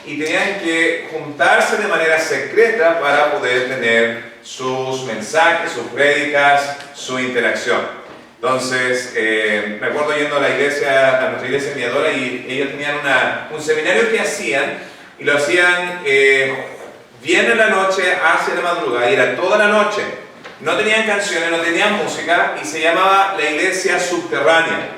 y tenían que juntarse de manera secreta para poder tener sus mensajes, sus prédicas, su interacción. Entonces, me acuerdo yendo a la iglesia, a nuestra iglesia mediadora, y ellos tenían un seminario que hacían, y lo hacían bien en la noche hacia la madrugada, y era toda la noche. No tenían canciones, no tenían música, y se llamaba la iglesia subterránea,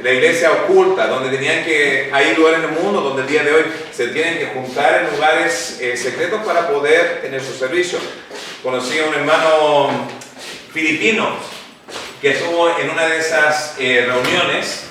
la iglesia oculta, donde tenían que, hay lugares en el mundo donde el día de hoy se tienen que juntar en lugares secretos para poder tener su servicio. Conocí a un hermano filipino que estuvo en una de esas reuniones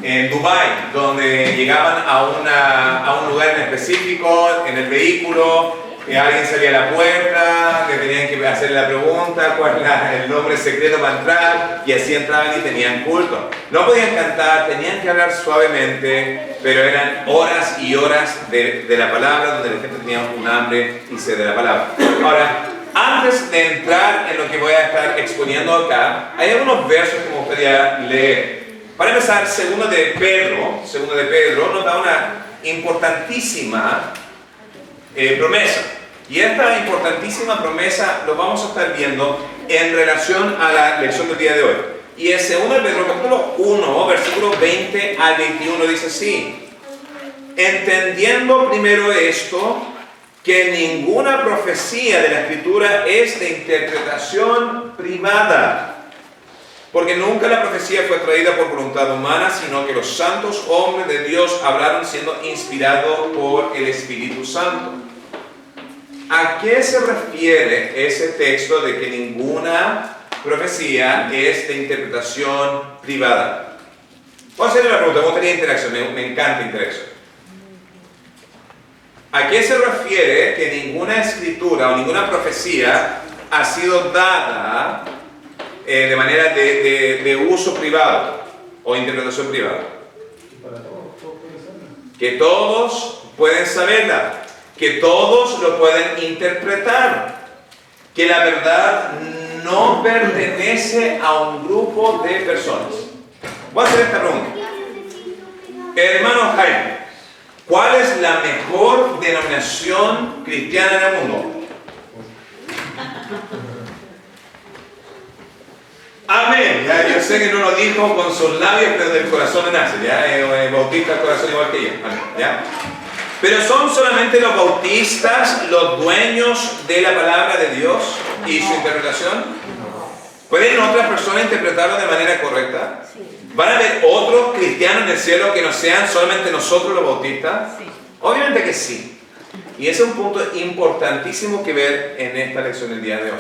en Dubái, donde llegaban a un lugar en específico, en el vehículo, alguien salía a la puerta, le tenían que hacerle la pregunta, cuál era el nombre secreto para entrar, y así entraban y tenían culto. No podían cantar, tenían que hablar suavemente, pero eran horas y horas de la palabra, donde la gente tenía un hambre y sed de la palabra. Ahora, antes de entrar en lo que voy a estar exponiendo acá, hay algunos versos que me gustaría leer. Para empezar, segundo de Pedro nos da una importantísima promesa. Y esta importantísima promesa lo vamos a estar viendo en relación a la lección del día de hoy. Y es 2 Pedro capítulo 1, versículo 20 al 21, dice así: entendiendo primero esto, que ninguna profecía de la Escritura es de interpretación privada, porque nunca la profecía fue traída por voluntad humana, sino que los santos hombres de Dios hablaron siendo inspirados por el Espíritu Santo. ¿A qué se refiere ese texto de que ninguna profecía es de interpretación privada? Voy a hacerle la pregunta, me gustaría interacción, me encanta interacción. ¿A qué se refiere que ninguna escritura o ninguna profecía ha sido dada de manera de uso privado o interpretación privada? Que todos pueden saberla, que todos lo pueden interpretar, que la verdad no pertenece a un grupo de personas. Voy a hacer esta pregunta. Hermano Jaime, ¿cuál es la mejor denominación cristiana en el mundo? Amén. Ya, yo sé que no lo dijo con sus labios, pero del corazón le nace. ¿Ya? Bautista del corazón igual que ella. ¿Ya? Pero ¿son solamente los bautistas los dueños de la palabra de Dios y su interpretación? ¿Pueden otras personas interpretarlo de manera correcta? ¿Van a haber otros cristianos en el cielo que no sean solamente nosotros los bautistas? Obviamente que sí. Y ese es un punto importantísimo que ver en esta lección del día de hoy.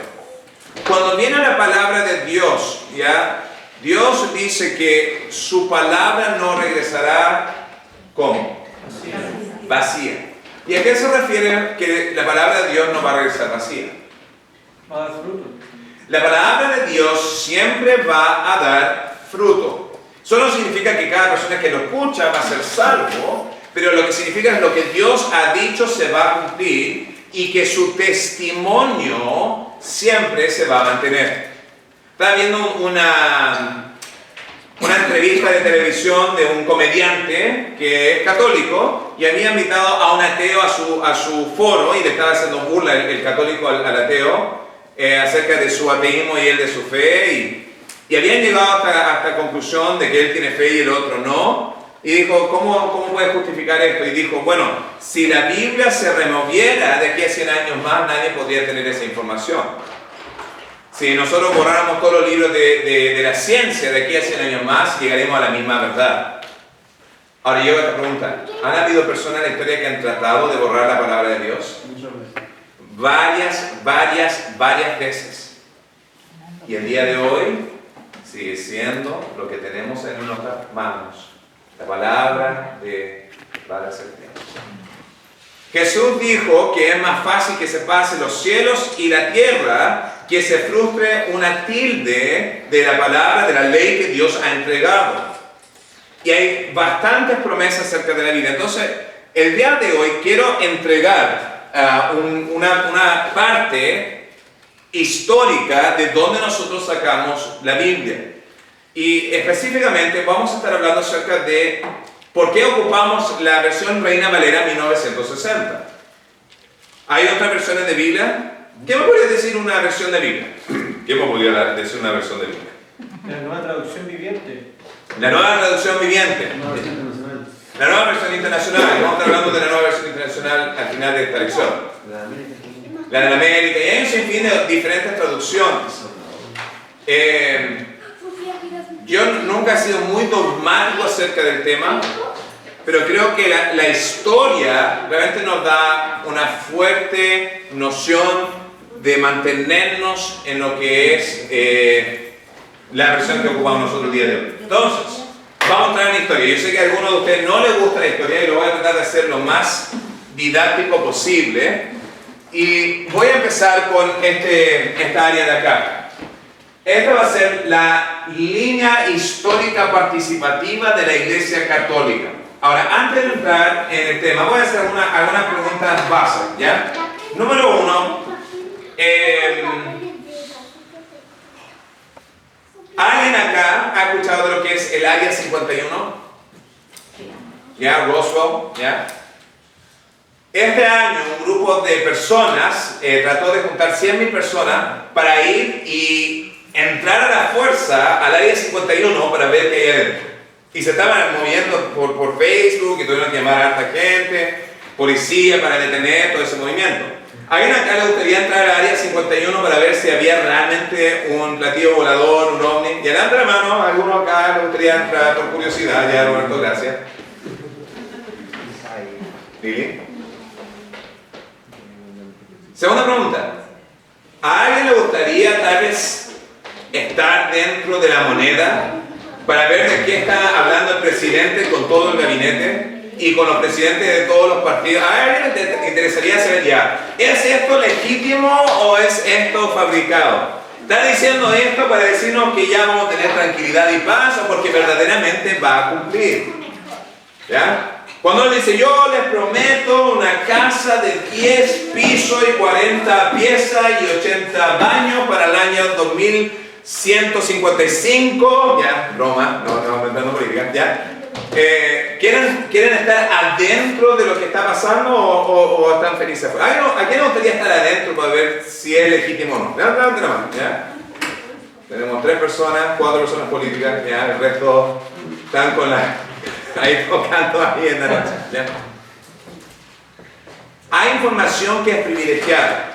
Cuando viene la palabra de Dios, ¿ya? Dios dice que su palabra no regresará ¿cómo? Vacía. ¿Y a qué se refiere que la palabra de Dios no va a regresar vacía? Va a dar fruto. La palabra de Dios siempre va a dar fruto. Eso no significa que cada persona que lo escucha va a ser salvo, pero lo que significa es lo que Dios ha dicho se va a cumplir y que su testimonio siempre se va a mantener. Estaba viendo una entrevista de televisión de un comediante que es católico y había invitado a un ateo a su foro y le estaba haciendo burla el católico al ateo acerca de su ateísmo y él de su fe y habían llegado hasta la conclusión de que él tiene fe y el otro no. Y dijo, ¿cómo puedes justificar esto? Y dijo, bueno, si la Biblia se removiera de aquí a 100 años más, nadie podría tener esa información. Si nosotros borráramos todos los libros de la ciencia de aquí a 100 años más, llegaremos a la misma verdad. Ahora yo esta pregunta, ¿han habido personas en la historia que han tratado de borrar la palabra de Dios? Varias veces. Y el día de hoy sigue siendo lo que tenemos en nuestras manos. La palabra de Padre Celestial. Jesús dijo que es más fácil que se pase los cielos y la tierra que se frustre una tilde de la palabra, de la ley que Dios ha entregado. Y hay bastantes promesas acerca de la Biblia. Entonces, el día de hoy quiero entregar una parte histórica de donde nosotros sacamos la Biblia. Y específicamente vamos a estar hablando acerca de ¿Por qué ocupamos la versión Reina Valera 1960? ¿Hay otras versiones de Biblia? ¿Qué me podría decir una versión de Biblia? ¿Qué me podría decir una versión de Biblia? La nueva traducción viviente. La nueva traducción viviente. Nueva versión internacional. La nueva versión internacional. Vamos a estar hablando de la nueva versión internacional al final de esta lección. La de América. La de América. Y hay un sinfín de diferentes traducciones. Yo nunca he sido muy dogmático acerca del tema, pero creo que la historia realmente nos da una fuerte noción de mantenernos en lo que es la versión que ocupamos nosotros el día de hoy. Entonces, vamos a entrar en la historia. Yo sé que a algunos de ustedes no les gusta la historia y lo voy a tratar de hacer lo más didáctico posible. Y voy a empezar con esta área de acá. Esta va a ser la línea histórica participativa de la Iglesia Católica. Ahora, antes de entrar en el tema, voy a hacer algunas preguntas básicas, ¿ya? Número uno, ¿alguien acá ha escuchado de lo que es el Área 51? ¿Ya? Roswell, ¿ya? Este año un grupo de personas trató de juntar 100.000 personas para ir y entrar a la fuerza al Área 51 para ver qué hay adentro. Y se estaban moviendo por Facebook y tuvieron que llamar a harta gente, policía para detener todo ese movimiento. ¿Alguien acá le gustaría entrar al Área 51 para ver si había realmente un platillo volador, un ovni? Y levanta la mano, ¿alguno acá le gustaría entrar por curiosidad? Ya, Roberto, gracias. ¿Lili? Segunda pregunta. ¿A alguien le gustaría tal vez estar dentro de la moneda para ver de qué está hablando el presidente con todo el gabinete y con los presidentes de todos los partidos? ¿A alguien le interesaría saber ya, ¿es esto legítimo o es esto fabricado? ¿Está diciendo esto para decirnos que ya vamos a tener tranquilidad y paz o porque verdaderamente va a cumplir? ¿Ya? Cuando él dice, yo les prometo una casa de 10 pisos y 40 piezas y 80 baños para el año 2155, ya, broma, no inventando política, ya. ¿Quieren estar adentro de lo que está pasando o están felices afuera? ¿A quién le gustaría estar adentro para ver si es legítimo o no? Levanta la mano, ya. Tenemos 3 personas, 4 personas políticas, ya, el resto están con ahí tocando ahí en la noche, ¿ya? Hay información que es privilegiada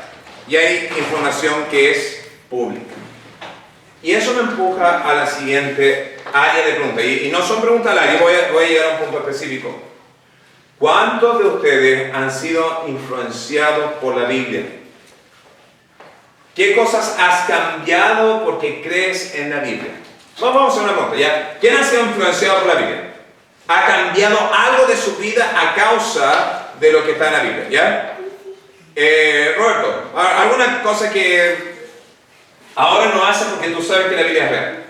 y hay información que es pública. Y eso me empuja a la siguiente área de preguntas. Y no son preguntas al aire, voy a llegar a un punto específico. ¿Cuántos de ustedes han sido influenciados por la Biblia? ¿Qué cosas has cambiado porque crees en la Biblia? Vamos a hacer una pregunta, ¿ya? ¿Quién ha sido influenciado por la Biblia? ¿Ha cambiado algo de su vida a causa de lo que está en la Biblia? ¿Ya? Roberto, ¿alguna cosa que ahora no haces porque tú sabes que la Biblia es real?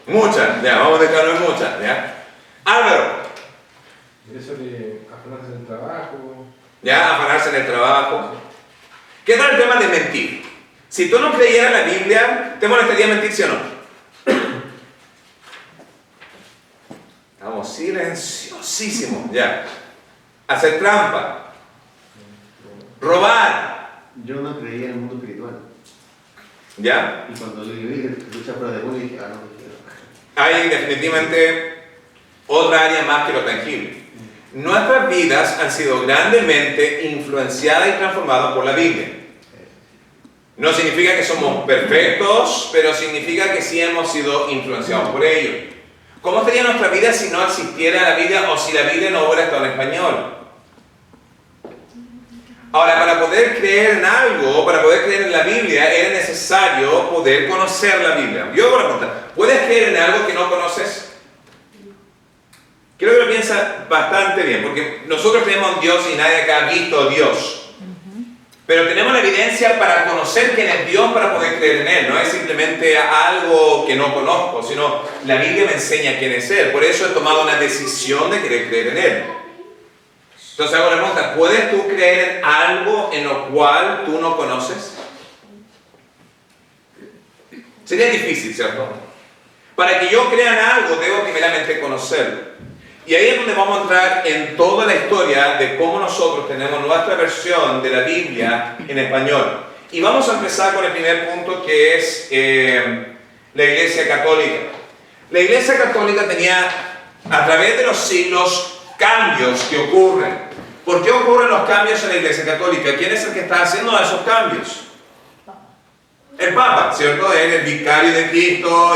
Muchas, ya, vamos a dejarlo en muchas, ¿ya? Álvaro. Eso de afanarse en el trabajo. Ya, afanarse en el trabajo. ¿Qué tal el tema de mentir? Si tú no creyeras la Biblia, ¿te molestaría mentir, sí o no? Estamos silenciosísimos, ya. Hacer trampa. Robar. Yo no creía en el mundo espiritual. ¿Ya? Y cuando vi lucha por el demonio, dije, no quiero. Hay definitivamente otra área más que lo tangible. Nuestras vidas han sido grandemente influenciadas y transformadas por la Biblia. No significa que somos perfectos, pero significa que sí hemos sido influenciados por ello. ¿Cómo sería nuestra vida si no existiera la Biblia o si la Biblia no hubiera estado en español? Ahora, para poder creer en algo, para poder creer en la Biblia, era necesario poder conocer la Biblia. Yo hago la pregunta, ¿puedes creer en algo que no conoces? Quiero que lo pienses bastante bien, porque nosotros creemos en Dios y nadie acá ha visto a Dios. Pero tenemos la evidencia para conocer quién es Dios para poder creer en Él. No es simplemente algo que no conozco, sino la Biblia me enseña quién es Él. Por eso he tomado una decisión de querer creer en Él. Entonces hago la pregunta, ¿puedes tú creer en algo en lo cual tú no conoces? Sería difícil, ¿cierto? Para que yo crea en algo, debo primeramente conocerlo. Y ahí es donde vamos a entrar en toda la historia de cómo nosotros tenemos nuestra versión de la Biblia en español. Y vamos a empezar con el primer punto, que es la Iglesia Católica. La Iglesia Católica tenía, a través de los siglos, cambios que ocurren. ¿Por qué ocurren los cambios en la Iglesia Católica? ¿Quién es el que está haciendo esos cambios? El Papa, ¿cierto? Él es el vicario de Cristo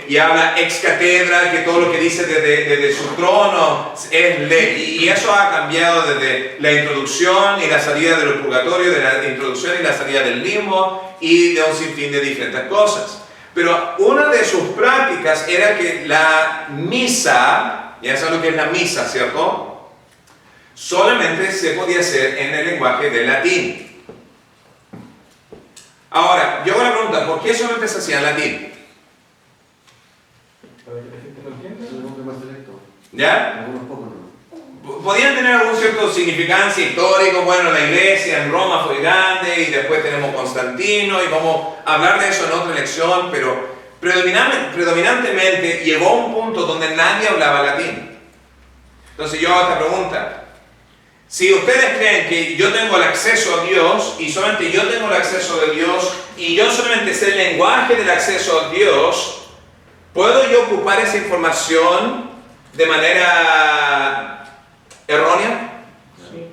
y habla ex catedra, que todo lo que dice desde su trono es ley. Y eso ha cambiado desde la introducción y la salida del purgatorio, de la introducción y la salida del limbo y de un sinfín de diferentes cosas. Pero una de sus prácticas era que la misa, ya saben lo que es la misa, ¿cierto? Solamente se podía hacer en el lenguaje del latín. Ahora, yo hago la pregunta, ¿por qué solamente se hacía en latín? Para que la gente no entienda. Es un nombre más directo. ¿Ya? Algunos pocos no. Podían tener algún cierto significancia histórico. Bueno, la iglesia en Roma fue grande y después tenemos Constantino y vamos a hablar de eso en otra lección, pero predominantemente llegó a un punto donde nadie hablaba latín. Entonces yo hago esta pregunta. Si ustedes creen que yo tengo el acceso a Dios y solamente yo tengo el acceso de Dios y yo solamente sé el lenguaje del acceso a Dios, ¿puedo yo ocupar esa información de manera errónea? Sí.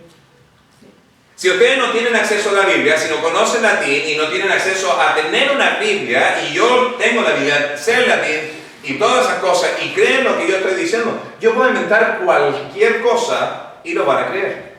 Si ustedes no tienen acceso a la Biblia, si no conocen latín y no tienen acceso a tener una Biblia y yo tengo la Biblia, sé el latín y todas esas cosas y creen lo que yo estoy diciendo, yo puedo inventar cualquier cosa y lo van a creer.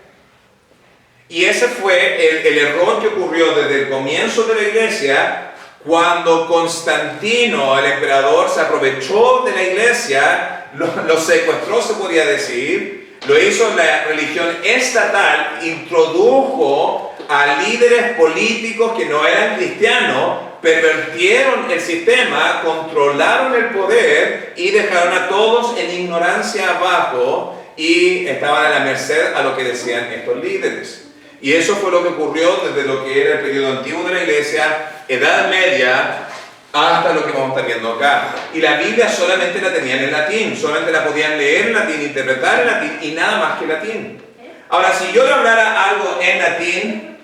Y ese fue el error que ocurrió desde el comienzo de la iglesia, cuando Constantino, el emperador, se aprovechó de la iglesia, lo secuestró, se podría decir, lo hizo la religión estatal, introdujo a líderes políticos que no eran cristianos, pervertieron el sistema, controlaron el poder y dejaron a todos en ignorancia abajo y estaban a la merced a lo que decían estos líderes. Y eso fue lo que ocurrió desde lo que era el periodo antiguo de la iglesia, Edad Media, hasta lo que vamos a estar viendo acá. Y la Biblia solamente la tenían en latín, solamente la podían leer en latín, interpretar en latín y nada más que latín. Ahora, si yo le hablara algo en latín,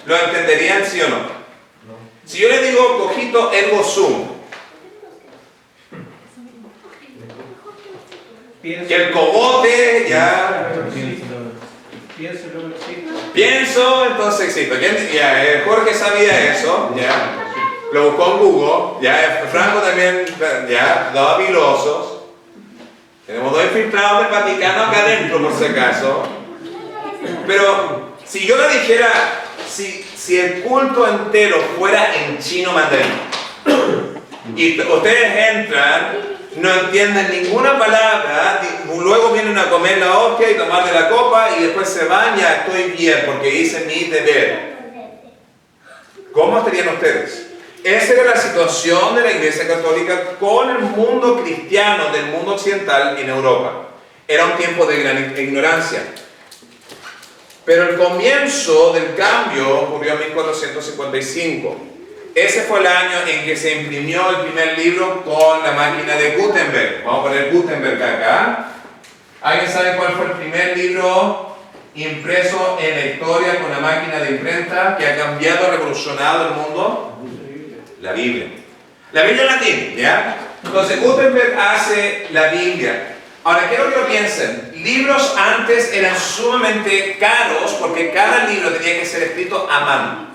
¿lo entenderían sí o no? Si yo le digo cogito ergo sum, que el cogote ya... Pienso, luego existo. Pienso, entonces existo. Jorge sabía eso, ya. Lo buscó en Google, ya. Franco también, ya. Dos habilosos. Tenemos dos infiltrados del Vaticano acá adentro, por si acaso. Pero, si yo le dijera, si el culto entero fuera en chino mandarín, y ustedes entran, no entienden ninguna palabra, luego vienen a comer la hostia y tomar de la copa y después se van, ya estoy bien porque hice mi deber. ¿Cómo estarían ustedes? Esa era la situación de la Iglesia Católica con el mundo cristiano del mundo occidental en Europa. Era un tiempo de gran ignorancia. Pero el comienzo del cambio ocurrió en 1455. Ese fue el año en que se imprimió el primer libro con la máquina de Gutenberg. Vamos a poner Gutenberg acá. ¿Alguien sabe cuál fue el primer libro impreso en la historia con la máquina de imprenta que ha cambiado, revolucionado el mundo? La Biblia. La Biblia en latín, ¿ya? Entonces Gutenberg hace la Biblia. Ahora quiero que lo piensen. Libros antes eran sumamente caros porque cada libro tenía que ser escrito a mano.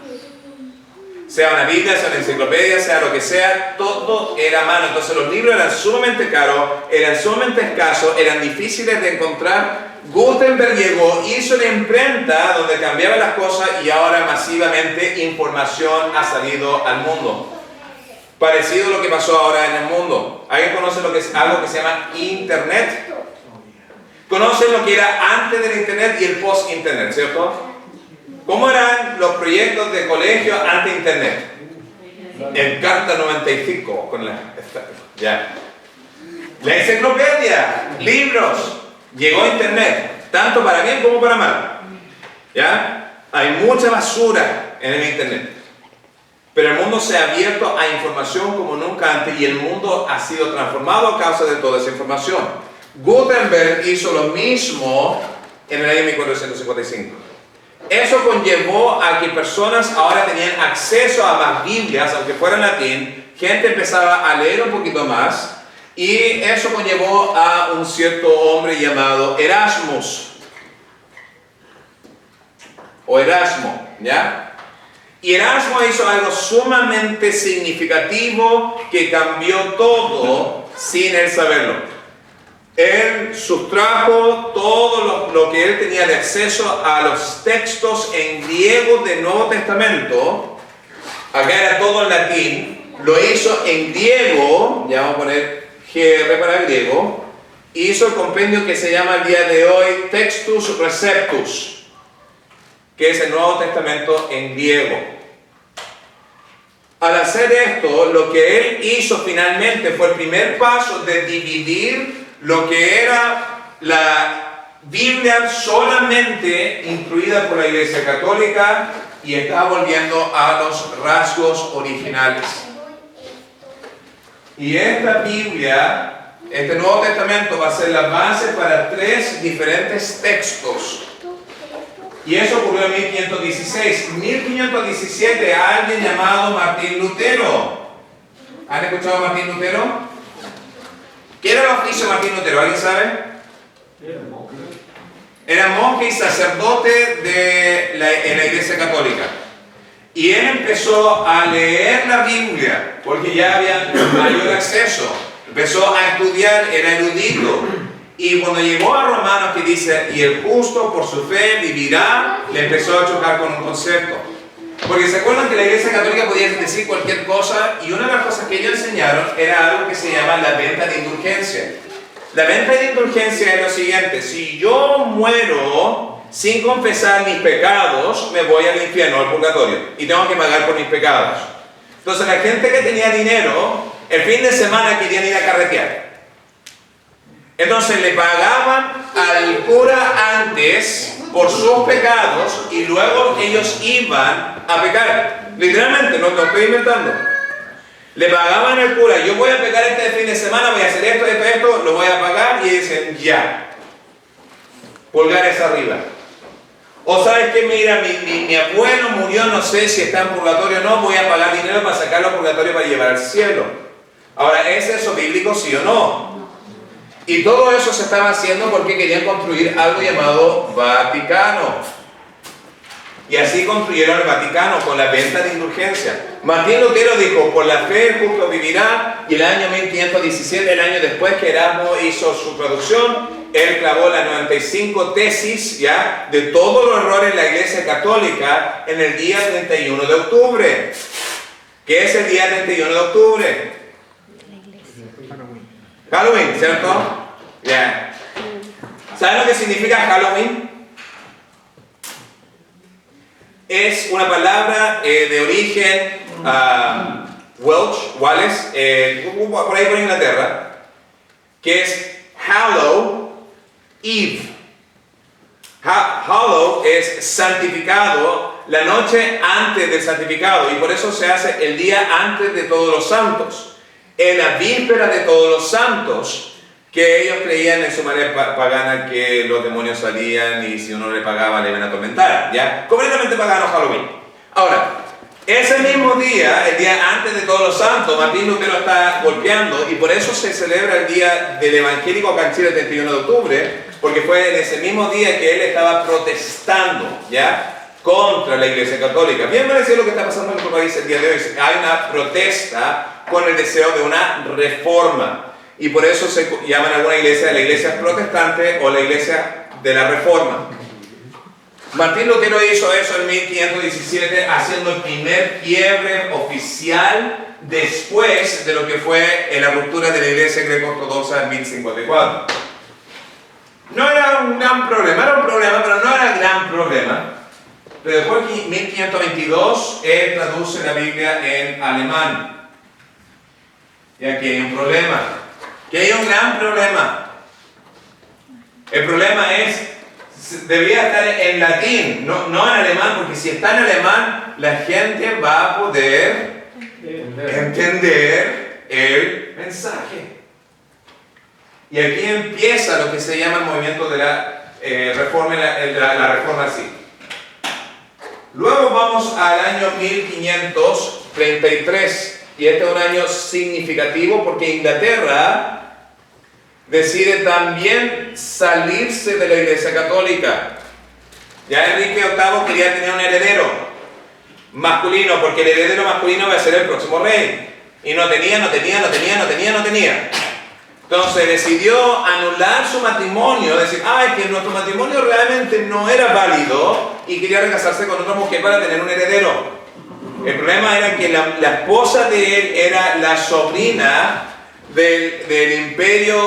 Sea una Biblia, sea una enciclopedia, sea lo que sea, todo era a mano. Entonces los libros eran sumamente caros, eran sumamente escasos, eran difíciles de encontrar. Gutenberg llegó, hizo la imprenta donde cambiaba las cosas y ahora masivamente información ha salido al mundo. Parecido a lo que pasó ahora en el mundo. ¿Alguien conoce lo que es algo que se llama Internet? ¿Conocen lo que era antes del Internet y el post-Internet, cierto? ¿Cómo eran los proyectos de colegio ante Internet? En Carta 95, con ya. La enciclopedia, libros, llegó a Internet, tanto para bien como para mal. ¿Ya? Hay mucha basura en el Internet. Pero el mundo se ha abierto a información como nunca antes y el mundo ha sido transformado a causa de toda esa información. Gutenberg hizo lo mismo en el año 1455. Eso conllevó a que personas ahora tenían acceso a más Biblias, aunque fuera en latín. Gente empezaba a leer un poquito más. Y eso conllevó a un cierto hombre llamado Erasmus. O Erasmo, ¿ya? Y Erasmo hizo algo sumamente significativo que cambió todo sin él saberlo. Él sustrajo todo lo que él tenía de acceso a los textos en griego del Nuevo Testamento. Acá era todo en latín. Lo hizo en griego, ya vamos a poner GR para griego. Hizo el compendio que se llama el día de hoy Textus Receptus, que es el Nuevo Testamento en griego. Al hacer esto, lo que él hizo finalmente fue el primer paso de dividir lo que era la Biblia solamente instruida por la Iglesia Católica y está volviendo a los rasgos originales. Y esta Biblia, este Nuevo Testamento va a ser la base para 3 diferentes textos. Y eso ocurrió en 1516. 1517, alguien llamado Martín Lutero. ¿Han escuchado a Martín Lutero? ¿Qué era el oficio de Martín Lutero? ¿Alguien sabe? Era monje y sacerdote en la Iglesia Católica. Y él empezó a leer la Biblia, porque ya había mayor acceso. Empezó a estudiar, era erudito. Y cuando llegó a Romanos que dice, y el justo por su fe vivirá, le empezó a chocar con un concepto. Porque se acuerdan que la Iglesia Católica podía decir cualquier cosa, y una de las cosas que ellos enseñaron era algo que se llama la venta de indulgencia. La venta de indulgencia es lo siguiente: si yo muero sin confesar mis pecados, me voy al infierno, al purgatorio, y tengo que pagar por mis pecados. Entonces la gente que tenía dinero, el fin de semana querían ir a carretear. Entonces le pagaban al cura antes por sus pecados y luego ellos iban a pecar. Literalmente, no lo estoy inventando. Le pagaban al cura, yo voy a pecar este fin de semana, voy a hacer esto, lo voy a pagar, y dicen, ya. Pulgares arriba. O sabes que mira, mi abuelo murió, no sé si está en purgatorio o no, voy a pagar dinero para sacarlo al purgatorio para llevar al cielo. Ahora, ¿es eso bíblico, sí o no? Y todo eso se estaba haciendo porque querían construir algo llamado Vaticano. Y así construyeron el Vaticano con la venta de indulgencia. Martín Lutero dijo, por la fe el justo vivirá, y el año 1517, el año después que Erasmo hizo su traducción, él clavó las 95 tesis ya de todos los errores de la Iglesia Católica en el día 31 de octubre. ¿Qué es el día 31 de octubre? Halloween, ¿cierto? Ya. ¿Saben lo que significa Halloween? Es una palabra de origen Welsh, Wales, por ahí por Inglaterra, que es Hallow Eve. Hallow es santificado, la noche antes del santificado, y por eso se hace el día antes de Todos los Santos. En la víspera de Todos los Santos, que ellos creían en su manera pagana que los demonios salían y si uno le pagaba le iban a atormentar, ¿ya? Completamente pagano Halloween. Ahora, ese mismo día, el día antes de Todos los Santos, Martín Lutero está golpeando, y por eso se celebra el día del evangélico acá en Chile, el 31 de octubre, porque fue en ese mismo día que él estaba protestando, ¿ya?, contra la Iglesia Católica. Bien parecido a lo que está pasando en nuestro país el día de hoy. Hay una protesta con el deseo de una reforma. Y por eso se llaman a alguna iglesia la iglesia protestante o la iglesia de la reforma. Martín Lutero hizo eso en 1517, haciendo el primer quiebre oficial después de lo que fue la ruptura de la iglesia greco-ortodoxa en 1054. No era un gran problema, era un problema, pero no era gran problema. Pero después en 1522, él traduce la Biblia en alemán. Y aquí hay un problema. Que hay un gran problema. El problema es, debería estar en latín, no en alemán, porque si está en alemán, la gente va a poder entender el mensaje. Y aquí empieza lo que se llama el movimiento de la reforma, la reforma así. Luego vamos al año 1533, y este es un año significativo porque Inglaterra decide también salirse de la Iglesia Católica. Ya Enrique VIII quería tener un heredero masculino, porque el heredero masculino va a ser el próximo rey. Y no tenía. Entonces decidió anular su matrimonio, decir, que nuestro matrimonio realmente no era válido, y quería casarse con otra mujer para tener un heredero. El problema era que la esposa de él era la sobrina del imperio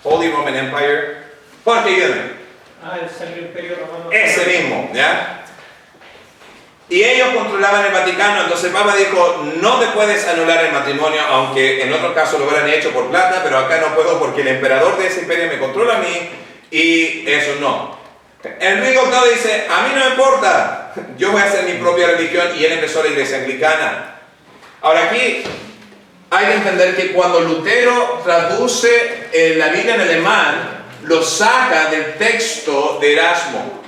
Holy Roman Empire. Jorge, ayúdame. El Sacro Imperio Romano. Ese mismo, ¿ya? Y ellos controlaban el Vaticano, entonces el Papa dijo, no me puedes anular el matrimonio, aunque en otros casos lo hubieran hecho por plata, pero acá no puedo porque el emperador de ese imperio me controla a mí, y eso no. Enrique VIII dice, a mí no me importa, yo voy a hacer mi propia religión, y él empezó la iglesia anglicana. Ahora aquí hay que entender que cuando Lutero traduce la Biblia en alemán, lo saca del texto de Erasmo.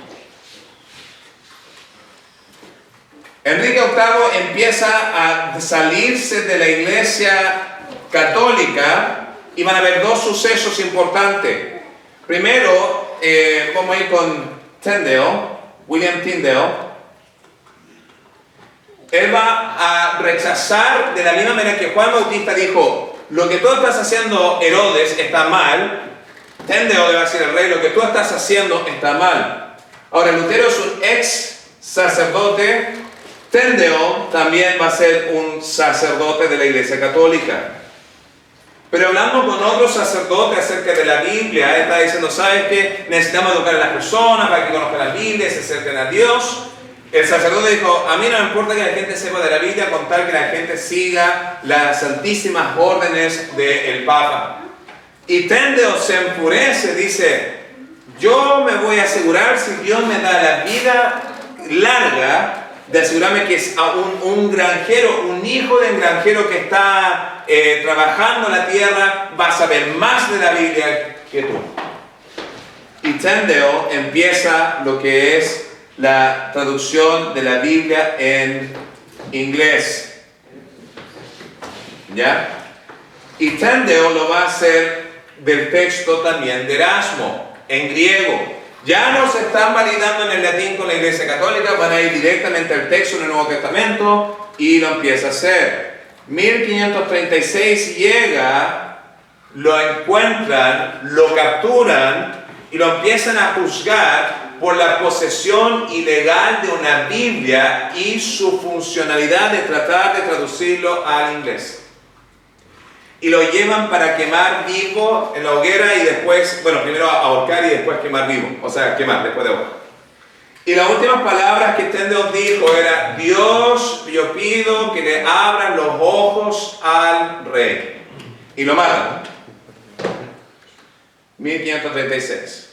Enrique VIII empieza a salirse de la Iglesia Católica, y van a haber dos sucesos importantes. Primero, vamos a ir con Tyndale, William Tyndale. Él va a rechazar de la misma manera que Juan Bautista dijo, lo que tú estás haciendo, Herodes, está mal. Tyndale le va a decir al rey, lo que tú estás haciendo está mal. Ahora, Lutero es un ex sacerdote. Tyndale también va a ser un sacerdote de la Iglesia Católica. Pero hablando con otros sacerdotes acerca de la Biblia, está diciendo, ¿sabes qué? Necesitamos educar a las personas para que conozcan la Biblia y se acerquen a Dios. El sacerdote dijo, a mí no me importa que la gente sepa de la Biblia, con tal que la gente siga las santísimas órdenes del Papa. Y Tyndale se enfurece, dice, yo me voy a asegurar, si Dios me da la vida larga, de asegurarme que es un granjero, un hijo de un granjero que está trabajando en la tierra, va a saber más de la Biblia que tú. Y Tyndale empieza lo que es la traducción de la Biblia en inglés. ¿Ya? Y Tyndale lo va a hacer del texto también de Erasmo, en griego. Ya no se están validando en el latín con la Iglesia Católica, van a ir directamente al texto en el Nuevo Testamento, y lo empieza a hacer. 1536 llega, lo encuentran, lo capturan y lo empiezan a juzgar por la posesión ilegal de una Biblia y su funcionalidad de tratar de traducirlo al inglés. Y lo llevan para quemar vivo en la hoguera, y después, bueno, primero ahorcar y después quemar vivo. O sea, quemar después de ahorcar. Y las últimas palabras que Tyndale dijo era, Dios, yo pido que le abran los ojos al rey. Y lo matan. 1536.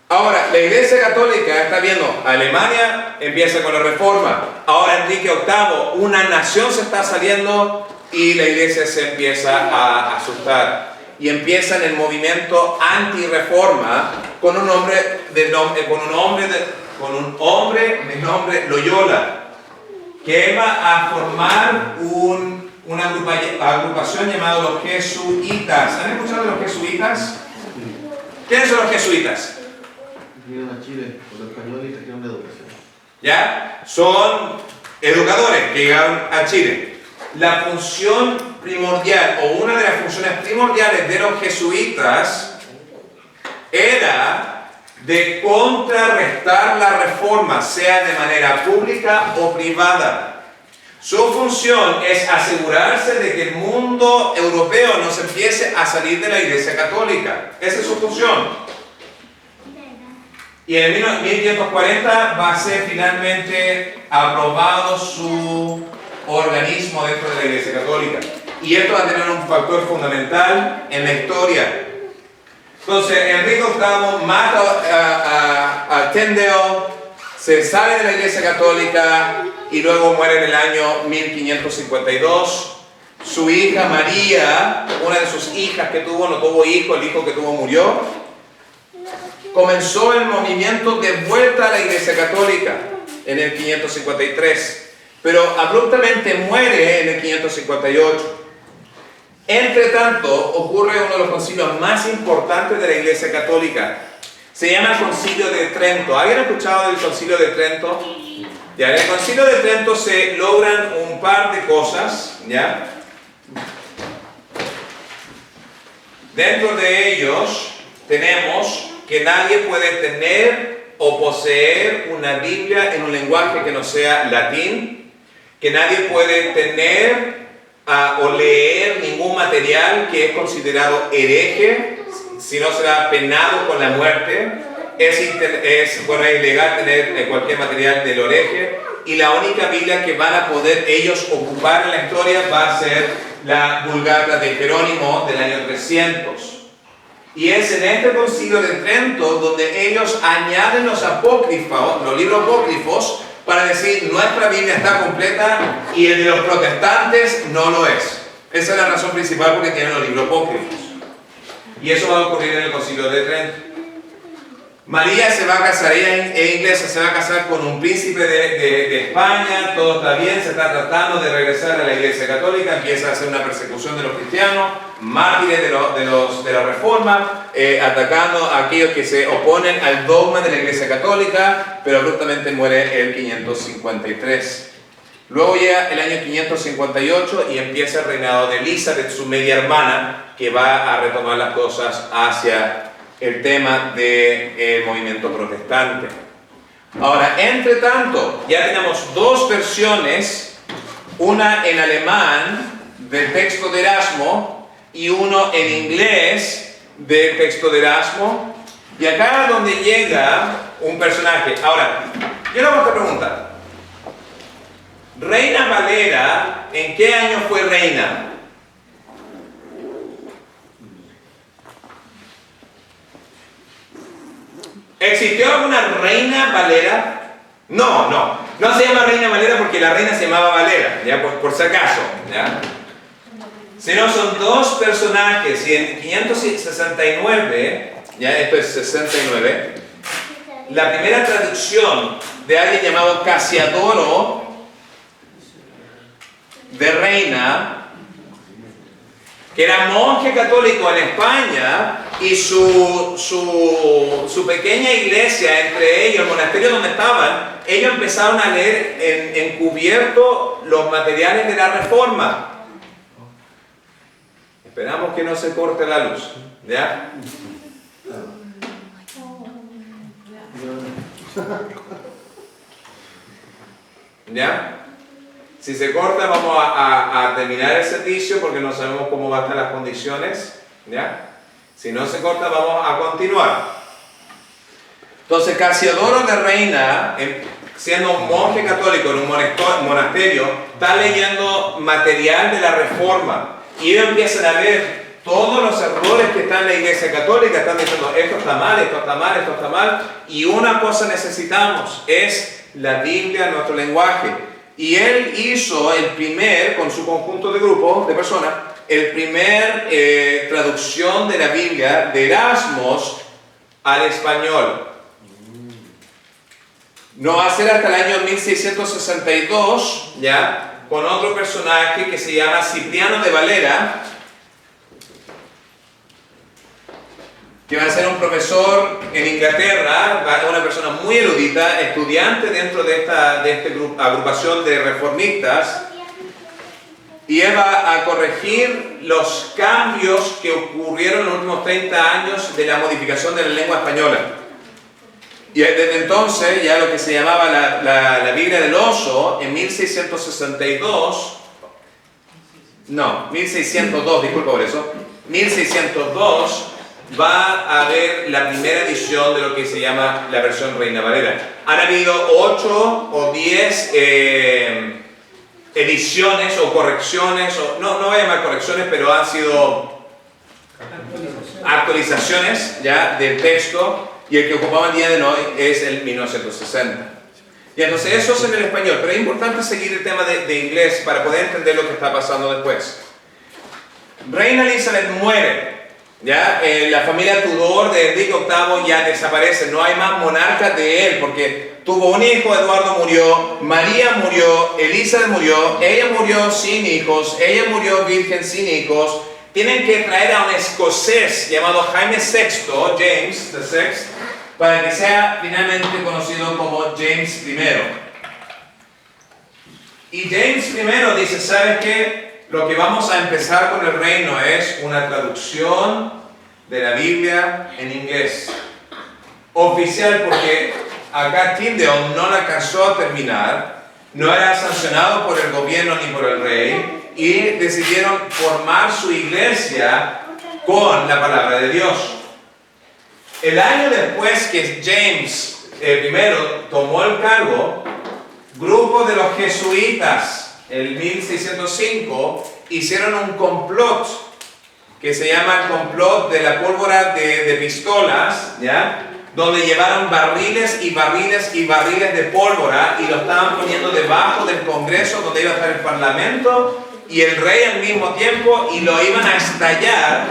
Ahora, la Iglesia Católica está viendo, Alemania empieza con la reforma. Ahora Enrique VIII, una nación se está saliendo, y la iglesia se empieza a asustar, y empiezan el movimiento anti-reforma con un hombre de nombre Loyola, que va a formar una agrupación llamada los jesuitas. ¿Han escuchado de los jesuitas? ¿Quiénes son los jesuitas? Vinieron a Chile por los españoles y trajeron la educación. ¿Ya? Son educadores que llegaron a Chile. La función primordial, o una de las funciones primordiales de los jesuitas, era de contrarrestar la reforma, sea de manera pública o privada. Su función es asegurarse de que el mundo europeo no se empiece a salir de la Iglesia Católica. Esa es su función. Y en 1540 va a ser finalmente aprobado su organismo dentro de la Iglesia Católica. Y esto va a tener un factor fundamental en la historia. Entonces, Enrique VIII mata a Tyndale, se sale de la Iglesia Católica, y luego muere en el año 1552. su hija María, una de sus hijas que tuvo, no tuvo hijo, el hijo que tuvo murió, comenzó el movimiento de vuelta a la Iglesia Católica en el 553, pero abruptamente muere en el 558. Entre tanto, ocurre uno de los concilios más importantes de la Iglesia Católica. Se llama el Concilio de Trento. ¿Alguien ha escuchado del Concilio de Trento? Ya, en el Concilio de Trento se logran un par de cosas, ¿ya? Dentro de ellos tenemos que nadie puede tener o poseer una Biblia en un lenguaje que no sea latín, que nadie puede tener o leer ningún material que es considerado hereje, si no será penado con la muerte. Es ilegal tener cualquier material del hereje, y la única Biblia que van a poder ellos ocupar en la historia va a ser la Vulgata de Jerónimo del año 300. Y es en este concilio de Trento donde ellos añaden los apócrifos, los libros apócrifos, para decir nuestra Biblia está completa y el de los protestantes no lo es. Esa es la razón principal porque tienen los libros apócrifos. Y eso va a ocurrir en el concilio de Trento. María se va a casar, ella es inglesa, se va a casar con un príncipe de España, todo está bien, se está tratando de regresar a la Iglesia Católica, empieza a hacer una persecución de los cristianos, mártires de la Reforma, atacando a aquellos que se oponen al dogma de la Iglesia Católica, pero abruptamente muere el 553. Luego llega el año 558 y empieza el reinado de Elizabeth, su media hermana, que va a retomar las cosas hacia el tema del movimiento protestante. Ahora, entre tanto, ya tenemos dos versiones, una en alemán del texto de Erasmo y uno en inglés del texto de Erasmo, y acá es donde llega un personaje. Ahora, yo le hago esta pregunta: Reina Valera, ¿en qué año fue reina? ¿Existió alguna Reina Valera? No se llama Reina Valera porque la reina se llamaba Valera, ya por si acaso, ¿ya? Sino son dos personajes, y en 569, ya esto es 69, la primera traducción de alguien llamado Casiodoro de reina, que era monje católico en España, y su pequeña iglesia, entre ellos, el monasterio donde estaban, ellos empezaron a leer encubierto los materiales de la Reforma. Esperamos que no se corte la luz, ¿ya? ¿Ya? Si se corta, vamos a terminar el servicio porque no sabemos cómo van a estar las condiciones, ¿ya? Si no se corta, vamos a continuar. Entonces, Casiodoro de Reina, siendo un monje católico en un monasterio, está leyendo material de la Reforma, y ellos empiezan a ver todos los errores que están en la Iglesia Católica. Están diciendo, esto está mal, esto está mal, esto está mal, y una cosa necesitamos, es la Biblia en nuestro lenguaje. Y él hizo el primer, con su conjunto de grupos de personas, el primer traducción de la Biblia de Erasmus al español. No va a ser hasta el año 1662, ya, con otro personaje que se llama Cipriano de Valera, que va a ser un profesor en Inglaterra, una persona muy erudita, estudiante dentro de esta agrupación de reformistas, y él va a corregir los cambios que ocurrieron en los últimos 30 años de la modificación de la lengua española. Y desde entonces, ya lo que se llamaba la Biblia del Oso, en 1662, no, 1602, disculpa por eso, 1602, va a haber la primera edición de lo que se llama la versión Reina Valera. Han habido 8 o 10 ediciones o correcciones, no voy a llamar correcciones, pero han sido actualizaciones ya del texto, y el que ocupaba el día de hoy es el 1960. Y entonces eso es en el español, pero es importante seguir el tema de inglés para poder entender lo que está pasando después. Reina Elizabeth muere. ¿Ya? La familia Tudor de Enrique VIII ya desaparece, no hay más monarcas de él, porque tuvo un hijo, Eduardo murió, María murió, Elizabeth murió, ella murió sin hijos, ella murió virgen sin hijos. Tienen que traer a un escocés llamado Jaime VI, James VI, para que sea finalmente conocido como James I. Y James I dice, ¿sabes qué? Lo que vamos a empezar con el reino es una traducción de la Biblia en inglés. Oficial, porque acá Tyndale no la alcanzó a terminar, no era sancionado por el gobierno ni por el rey, y decidieron formar su iglesia con la palabra de Dios. El año después que James I tomó el cargo, grupos de los jesuitas, en 1605, hicieron un complot que se llama el complot de la pólvora de pistolas, ¿ya? Donde llevaron barriles y barriles y barriles de pólvora y lo estaban poniendo debajo del Congreso donde iba a estar el Parlamento y el rey al mismo tiempo, y lo iban a estallar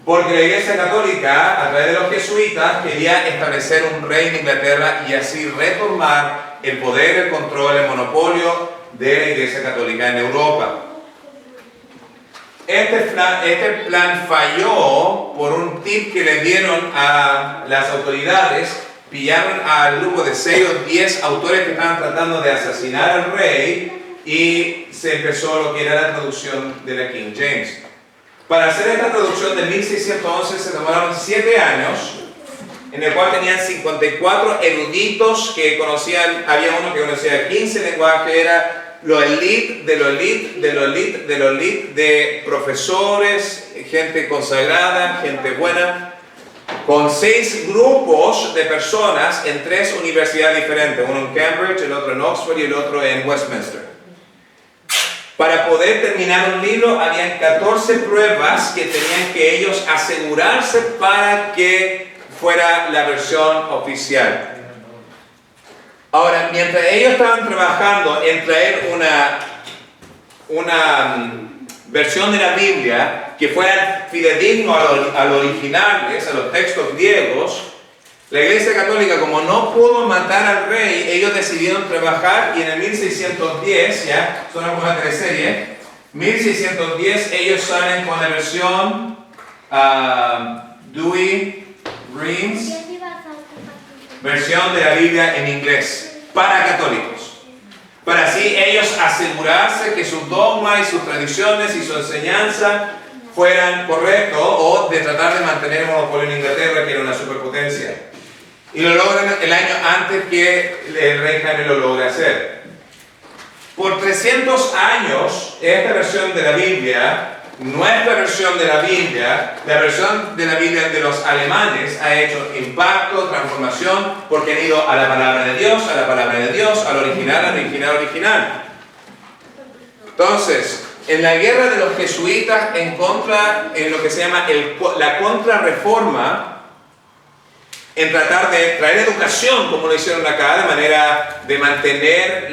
porque la Iglesia Católica, a través de los jesuitas, quería establecer un rey en Inglaterra y así retomar el poder, el control, el monopolio de la Iglesia Católica en Europa. Este plan falló por un tip que le dieron a las autoridades. Pillaron al grupo de 6 o 10 autores que estaban tratando de asesinar al rey y se empezó lo que era la traducción de la King James. Para hacer esta traducción de 1611 se tomaron 7 años, en el cual tenían 54 eruditos que conocían, había uno que conocía 15 lenguajes, era lo elite, de lo elite, de lo elite, de lo elite, de profesores, gente consagrada, gente buena, con 6 grupos de personas en 3 universidades diferentes, uno en Cambridge, el otro en Oxford y el otro en Westminster. Para poder terminar un libro, habían 14 pruebas que tenían que ellos asegurarse para que fuera la versión oficial. Ahora, mientras ellos estaban trabajando en traer una versión de la Biblia que fuera fidedigno a los originales, a los textos griegos, la Iglesia Católica, como no pudo matar al rey, ellos decidieron trabajar, y en el 1610, ya, son algunas teleseries, 1610 ellos salen con la versión Dewey Reams, versión de la Biblia en inglés, para católicos. Para así ellos asegurarse que sus dogmas y sus tradiciones y su enseñanza fueran correctos, o de tratar de mantener el monopolio en Inglaterra, que era una superpotencia. Y lo logran el año antes que el rey Jaime lo logra hacer. Por 300 años, esta versión de la Biblia, nuestra versión de la Biblia, la versión de la Biblia de los alemanes, ha hecho impacto, transformación, porque han ido a la palabra de Dios, a la palabra de Dios, al original, al original, original. Entonces, en la guerra de los jesuitas en contra, en lo que se llama la contrarreforma, en tratar de traer educación, como lo hicieron acá, de manera de mantener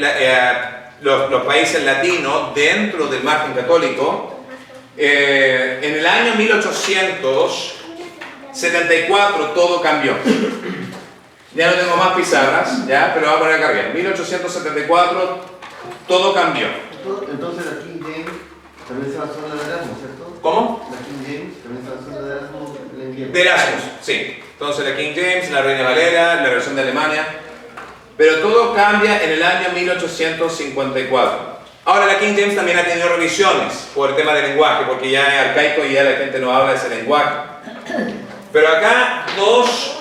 los países latinos dentro del margen católico. En el año 1874 todo cambió. Ya no tengo más pizarras, ¿ya? Pero voy a poner a cargar. 1874 todo cambió. Entonces la King James también se basó en la de Erasmus, ¿cierto? ¿Cómo? La King James también se basó en la de Erasmus. De Erasmus, sí. Entonces la King James, la Reina Valera, la versión de Alemania. Pero todo cambia en el año 1854. Ahora la King James también ha tenido revisiones por el tema del lenguaje, porque ya es arcaico y ya la gente no habla ese lenguaje. Pero acá 2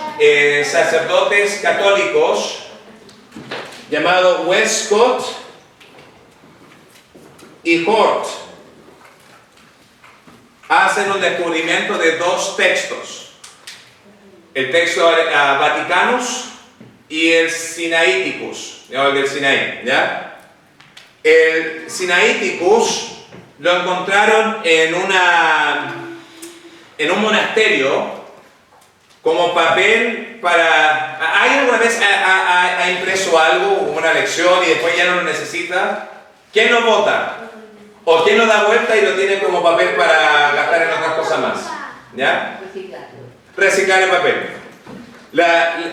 sacerdotes católicos llamados Westcott y Hort hacen un descubrimiento de 2 textos. El texto Vaticanus y el Sinaiticus, el del Sinaí, ¿ya? El Sinaiticus lo encontraron en un monasterio como papel para... ¿Alguien alguna vez ha impreso algo, una lección, y después ya no lo necesita? ¿Quién lo bota? ¿O quién lo da vuelta y lo tiene como papel para gastar en otras cosas más? ¿Ya? Reciclar el papel.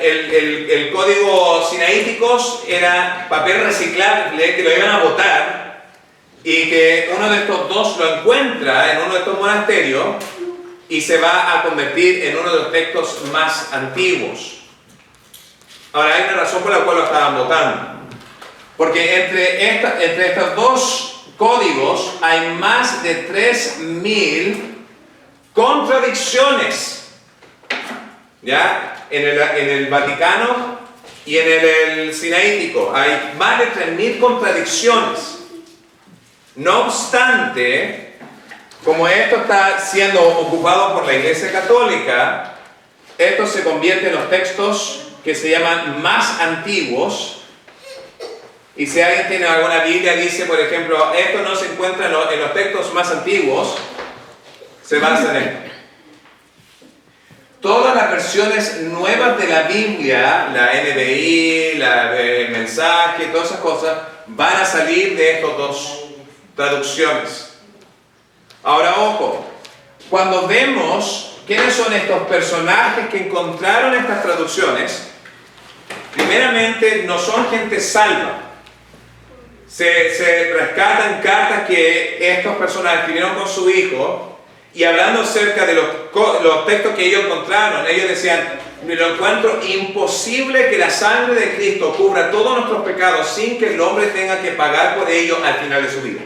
El código sinaíticos era papel reciclable que lo iban a botar y que uno de estos dos lo encuentra en uno de estos monasterios y se va a convertir en uno de los textos más antiguos. Ahora, hay una razón por la cual lo estaban botando. Porque entre estos dos códigos hay más de 3000 contradicciones. ¿Ya? En el Vaticano y en el Sinaítico hay más de 3000 contradicciones. No obstante, como esto está siendo ocupado por la Iglesia Católica, esto se convierte en los textos que se llaman más antiguos. Y si alguien tiene alguna Biblia, dice, por ejemplo, esto no se encuentra en los textos más antiguos, se basa en esto. Todas las versiones nuevas de la Biblia, la NBI, el mensaje, todas esas cosas, van a salir de estas dos traducciones. Ahora, ojo, cuando vemos quiénes son estos personajes que encontraron estas traducciones, primeramente no son gente salva. Se rescatan cartas que estos personajes escribieron con su hijo. Y hablando acerca de los textos que ellos encontraron, ellos decían, lo encuentro imposible que la sangre de Cristo cubra todos nuestros pecados sin que el hombre tenga que pagar por ello al final de su vida.